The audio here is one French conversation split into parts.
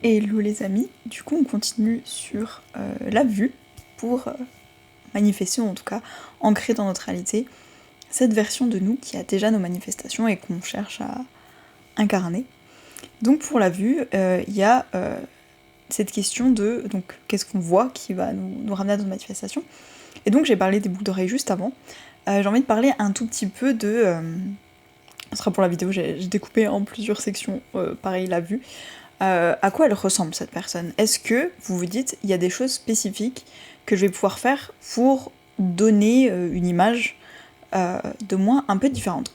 Hello les amis, du coup on continue sur la vue pour manifester, ou en tout cas ancrer dans notre réalité cette version de nous qui a déjà nos manifestations et qu'on cherche à incarner. Donc pour la vue, il y a cette question de donc qu'est-ce qu'on voit qui va nous ramener à notre manifestation. Et donc j'ai parlé des boucles d'oreilles juste avant. J'ai envie de parler un tout petit peu de... ce sera pour la vidéo, j'ai découpé en plusieurs sections, pareil la vue. À quoi elle ressemble cette personne? Est-ce que vous vous dites il y a des choses spécifiques que je vais pouvoir faire pour donner une image de moi un peu différente?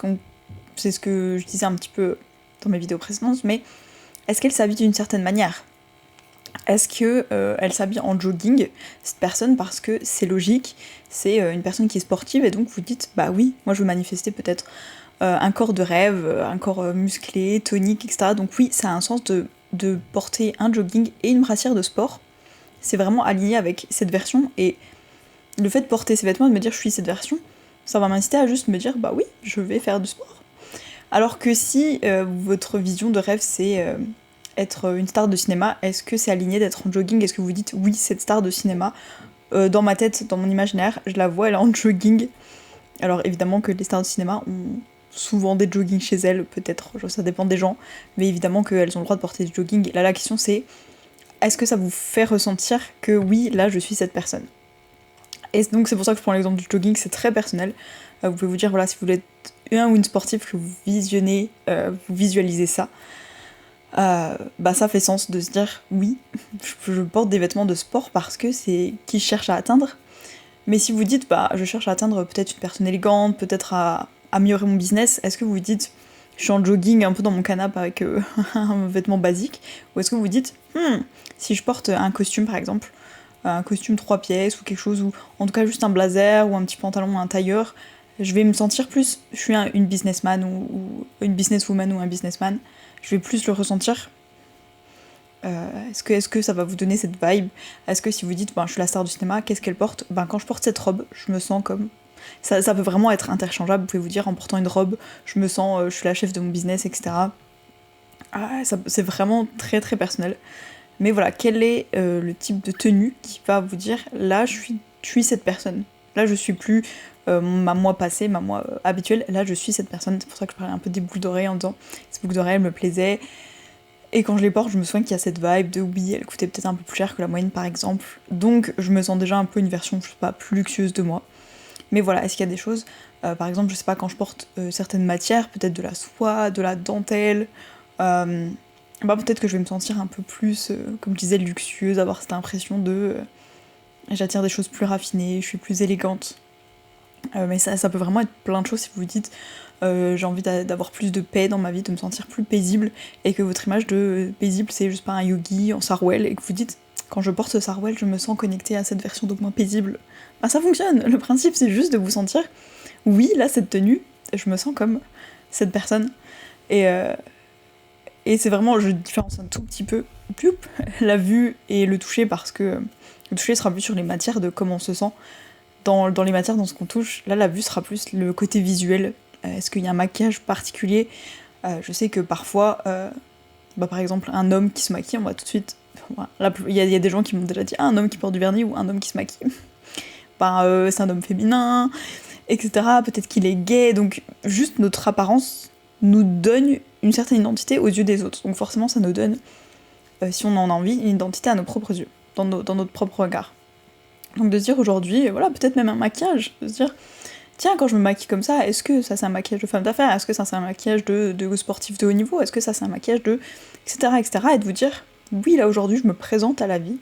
C'est ce que je disais un petit peu dans mes vidéos précédentes, mais est-ce qu'elle s'habille d'une certaine manière? Est-ce que elle s'habille en jogging, cette personne, parce que c'est logique, c'est une personne qui est sportive, et donc vous dites bah oui, moi je veux manifester peut-être un corps de rêve, un corps musclé, tonique, etc. Donc oui, ça a un sens de porter un jogging et une brassière de sport. C'est vraiment aligné avec cette version, et le fait de porter ces vêtements et de me dire je suis cette version, ça va m'inciter à juste me dire bah oui, je vais faire du sport. Alors que si votre vision de rêve c'est être une star de cinéma, est-ce que c'est aligné d'être en jogging? Est-ce que vous dites oui, cette star de cinéma, dans ma tête, dans mon imaginaire, je la vois, elle est en jogging. Alors évidemment que les stars de cinéma ont souvent des joggings chez elles, peut-être, ça dépend des gens, mais évidemment qu'elles ont le droit de porter du jogging. Là, la question c'est, est-ce que ça vous fait ressentir que oui, là, je suis cette personne? Et donc c'est pour ça que je prends l'exemple du jogging, c'est très personnel. Vous pouvez vous dire, voilà, si vous êtes un ou une sportive, que vous visionnez, vous visualisez ça, bah ça fait sens de se dire, oui, je porte des vêtements de sport parce que c'est qui je cherche à atteindre. Mais si vous dites, bah je cherche à atteindre peut-être une personne élégante, peut-être à améliorer mon business, est-ce que vous vous dites, je suis en jogging un peu dans mon canapé avec un vêtement basique, ou est-ce que vous vous dites, si je porte un costume par exemple, un costume 3 pièces ou quelque chose, ou en tout cas juste un blazer ou un petit pantalon ou un tailleur, je vais me sentir plus, je suis une businessman ou une businesswoman ou un businessman, je vais plus le ressentir. Est-ce que ça va vous donner cette vibe? Est-ce que si vous dites ben, je suis la star du cinéma, qu'est-ce qu'elle porte? Ben, quand je porte cette robe, je me sens comme... Ça peut vraiment être interchangeable, vous pouvez vous dire en portant une robe, je me sens, je suis la chef de mon business, etc. C'est vraiment très très personnel. Mais voilà, quel est le type de tenue qui va vous dire là je suis cette personne. Là je suis plus ma moi passée, ma moi habituelle, là je suis cette personne. C'est pour ça que je parlais un peu des boucles d'oreilles en disant ces boucles d'oreilles elles me plaisaient. Et quand je les porte, je me souviens qu'il y a cette vibe de oui, elle coûtait peut-être un peu plus cher que la moyenne par exemple. Donc je me sens déjà un peu une version, je sais pas, plus luxueuse de moi. Mais voilà, est-ce qu'il y a des choses, par exemple, je sais pas, quand je porte certaines matières, peut-être de la soie, de la dentelle, bah peut-être que je vais me sentir un peu plus, comme je disais, luxueuse, avoir cette impression de j'attire des choses plus raffinées, je suis plus élégante. Mais ça peut vraiment être plein de choses si vous vous dites j'ai envie d'avoir plus de paix dans ma vie, de me sentir plus paisible, et que votre image de paisible c'est juste pas un yogi en sarouel, et que vous dites quand je porte ce sarouel je me sens connectée à cette version de moi paisible. Bah ça fonctionne, le principe c'est juste de vous sentir oui là cette tenue, je me sens comme cette personne. Et, et c'est vraiment, je différencie un tout petit peu la vue et le toucher, parce que le toucher sera vu sur les matières de comment on se sent dans les matières, dans ce qu'on touche. Là, la vue sera plus le côté visuel. Est-ce qu'il y a un maquillage particulier? Je sais que parfois, bah, par exemple, un homme qui se maquille, on va tout de suite... Voilà, il y a des gens qui m'ont déjà dit ah, un homme qui porte du vernis ou un homme qui se maquille. Bah, c'est un homme féminin, etc. Peut-être qu'il est gay, donc juste notre apparence nous donne une certaine identité aux yeux des autres. Donc forcément, ça nous donne, si on en a envie, une identité à nos propres yeux, dans notre propre regard. Donc de se dire aujourd'hui, voilà, peut-être même un maquillage, de se dire, tiens, quand je me maquille comme ça, est-ce que ça c'est un maquillage de femme d'affaires? Est-ce que ça c'est un maquillage de sportif de haut niveau? Est-ce que ça c'est un maquillage de... etc. etc. Et de vous dire, oui, là aujourd'hui, je me présente à la vie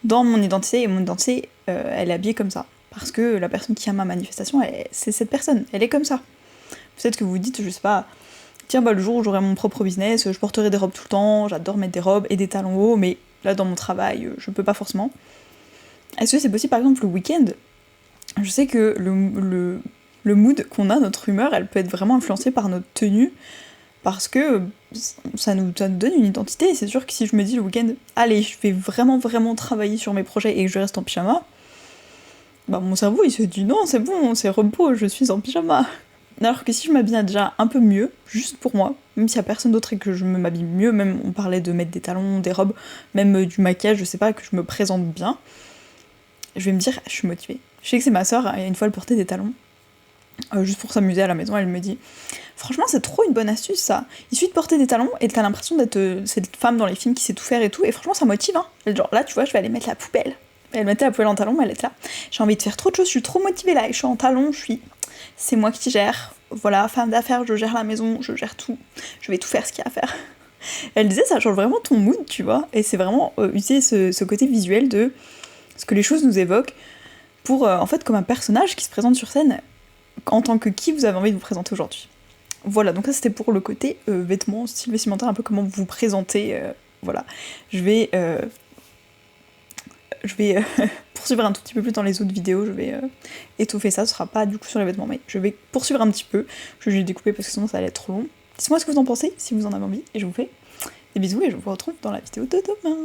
dans mon identité, et mon identité, elle est habillée comme ça. Parce que la personne qui a ma manifestation, c'est cette personne, elle est comme ça. Peut-être que vous vous dites, je sais pas, tiens, bah le jour où j'aurai mon propre business, je porterai des robes tout le temps, j'adore mettre des robes et des talons hauts, mais là dans mon travail, je peux pas forcément. Est-ce que c'est possible par exemple le week-end? Je sais que le mood qu'on a, notre humeur, elle peut être vraiment influencée par notre tenue, parce que ça nous donne une identité. C'est sûr que si je me dis le week-end, allez, je vais vraiment vraiment travailler sur mes projets et que je reste en pyjama, bah mon cerveau il se dit non, c'est bon, c'est repos, je suis en pyjama. Alors que si je m'habille déjà un peu mieux, juste pour moi, même s'il y a personne d'autre et que je me m'habille mieux, même on parlait de mettre des talons, des robes, même du maquillage, je sais pas, que je me présente bien, je vais me dire, je suis motivée. Je sais que c'est ma soeur, et une fois elle portait des talons, juste pour s'amuser à la maison, elle me dit franchement c'est trop une bonne astuce ça, il suffit de porter des talons et t'as l'impression d'être cette femme dans les films qui sait tout faire et tout, et franchement ça motive hein. Genre là tu vois je vais aller mettre la poubelle. Elle mettait la poubelle en talons, elle était là. J'ai envie de faire trop de choses, je suis trop motivée là, et je suis en talons, c'est moi qui gère, voilà, femme d'affaires, je gère la maison, je gère tout, je vais tout faire ce qu'il y a à faire. Elle disait ça change vraiment ton mood, tu vois, et c'est vraiment utiliser ce côté visuel de ce que les choses nous évoquent pour, en fait, comme un personnage qui se présente sur scène en tant que qui vous avez envie de vous présenter aujourd'hui. Voilà, donc ça c'était pour le côté vêtements, style vestimentaire, un peu comment vous vous présentez, voilà. Je vais poursuivre un tout petit peu plus dans les autres vidéos, je vais étoffer ça, ce sera pas du coup sur les vêtements, mais je vais poursuivre un petit peu, je vais découper parce que sinon ça allait être trop long. Dites-moi ce que vous en pensez, si vous en avez envie, et je vous fais des bisous et je vous retrouve dans la vidéo de demain.